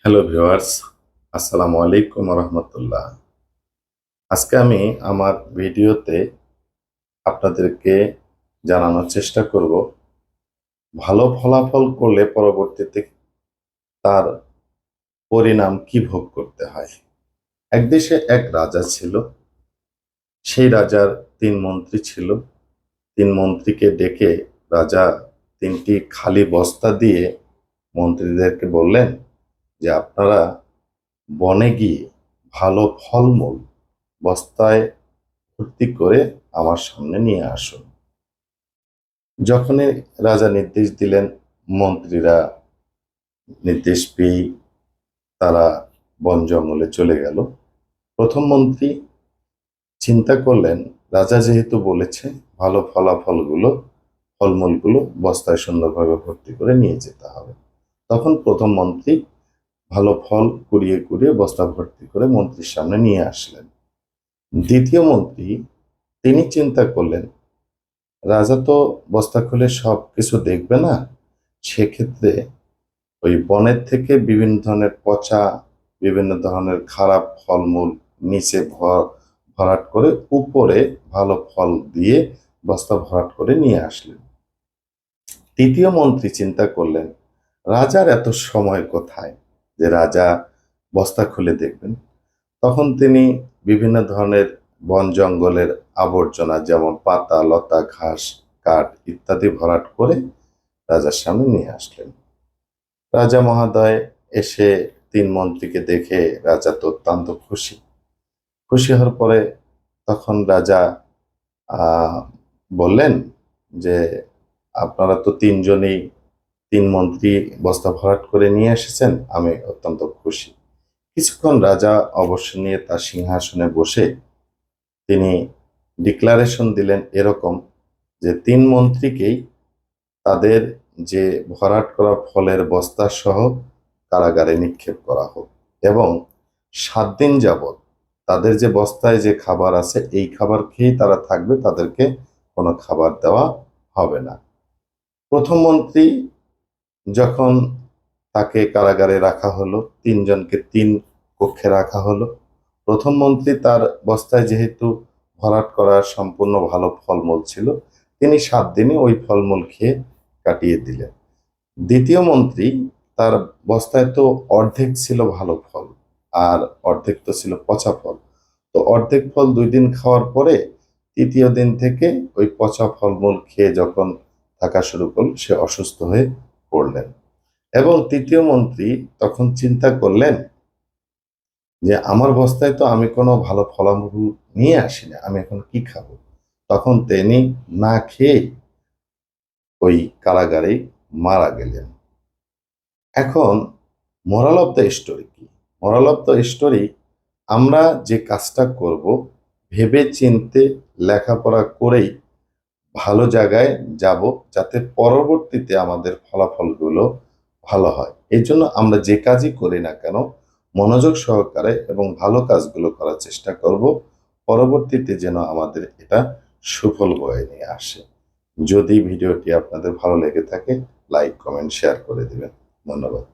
Hello viewers, আসসালামু আলাইকুম রহমতুল্লাহ। আজকে আমি আমার ভিডিওতে আপনাদেরকে জানানোর চেষ্টা করব ভালো ফলাফল করলে পরবর্তীতে তার পরিণাম কি ভোগ করতে হয়। এক দেশে এক রাজা ছিল। সেই রাজার তিন মন্ত্রী ছিল। তিন মন্ত্রীকে ডেকে রাজা তিনটি খালি বস্তা দিয়ে মন্ত্রীদেরকে বললেন যে আপনারা বনে গিয়ে ভালো ফলমূল বস্তায় ভর্তি করে আমার সামনে নিয়ে আসুন। যখনই রাজা নির্দেশ দিলেন, মন্ত্রীরা নির্দেশ পেয়ে তারা বন জঙ্গলে চলে গেল। প্রথম মন্ত্রী চিন্তা করলেন, রাজা যেহেতু বলেছে ভালো ফলমূলগুলো বস্তায় সুন্দরভাবে ভর্তি করে নিয়ে যেতে হবে। তখন প্রথম মন্ত্রী ভালো ফল কুড়িয়ে কুড়িয়ে বস্তা ভর্তি করে মন্ত্রীর সামনে নিয়ে আসলেন। দ্বিতীয় মন্ত্রী তিনি চিন্তা করলেন, রাজা তো বস্তা খুলে সব কিছু দেখবে না, সেক্ষেত্রে ওই বনের থেকে বিভিন্ন ধরনের পচা, বিভিন্ন ধরনের খারাপ ফলমূল নিচে ভরাট করে উপরে ভালো ফল দিয়ে বস্তা ভরাট করে নিয়ে আসলেন। তৃতীয় মন্ত্রী চিন্তা করলেন, রাজার এত সময় কোথায় যে রাজা বস্তা খুলে দেখবেন। তখন তিনি বিভিন্ন ধরনের বন জঙ্গলের আবর্জনা, যেমন পাতা লতা ঘাস কাঠ ইত্যাদি ভরাট করে রাজার সামনে নিয়ে আসলেন। রাজা মহোদয় এসে তিন মন্ত্রীকে দেখে রাজা তো অত্যন্ত খুশি। খুশি হওয়ার পরে তখন রাজা আহ বললেন যে আপনারা তো তিনজনেই তিন মন্ত্রী বস্তা ভরাট করে নিয়ে এসেছেন, আমি অত্যন্ত খুশি। কিছুক্ষণ রাজা অবসর নিয়ে তার সিংহাসনে বসে তিনি ডিক্লারেশন দিলেন এরকম যে তিন মন্ত্রীকেই তাদের যে ভরাট করা ফলের বস্তা সহ কারাগারে নিক্ষেপ করা হোক এবং 7 দিন যাবৎ তাদের যে বস্তায় যে খাবার আছে এই খাবার খেয়েই তারা থাকবে, তাদেরকে কোনো খাবার দেওয়া হবে না। প্রথম মন্ত্রী যখন তাকে কারাগারে রাখা হলো, তিনজনকে তিন কক্ষে রাখা হলো। প্রথম মন্ত্রী তার বস্তায় যেহেতু ভরাট করা সম্পূর্ণ ভালো ফলমূল ছিল, তিনি 7 দিনে ওই ফলমূল খেয়ে কাটিয়ে দিলেন। দ্বিতীয় মন্ত্রী তার বস্তায় তো অর্ধেক ছিল ভালো ফল আর অর্ধেক তো ছিল পচা ফল। তো অর্ধেক ফল 2 দিন খাওয়ার পরে তৃতীয় দিন থেকে ওই পচা ফলমূল খেয়ে যখন থাকা শুরু করল, সে অসুস্থ হয়ে পড়লেন। এবং তৃতীয় মন্ত্রী তখন চিন্তা করলেন যে আমার বস্তায় তো আমি কোনো ভালো ফলামূল নিয়ে আসিনি, আমি এখন কি খাবো। তখন তিনি না খেয়ে ওই কারাগারে মারা গেলেন। এখন মোরাল অফ দ্য স্টোরি কি? মোরাল অফ দ্য স্টোরি, আমরা যে কাজটা করব ভেবে চিন্তে লেখাপড়া করেই ভালো জায়গায় যাব, যাতে পরবর্তীতে আমাদের ফলাফলগুলো ভালো হয়। এই জন্য আমরা যে কাজই করি না কেন মনোযোগ সহকারে এবং ভালো কাজগুলো করার চেষ্টা করব, পরবর্তীতে যেন আমাদের এটা সুফল বয়ে নিয়ে আসে। যদি ভিডিওটি আপনাদের ভালো লেগে থাকে, লাইক কমেন্ট শেয়ার করে দিবেন। ধন্যবাদ।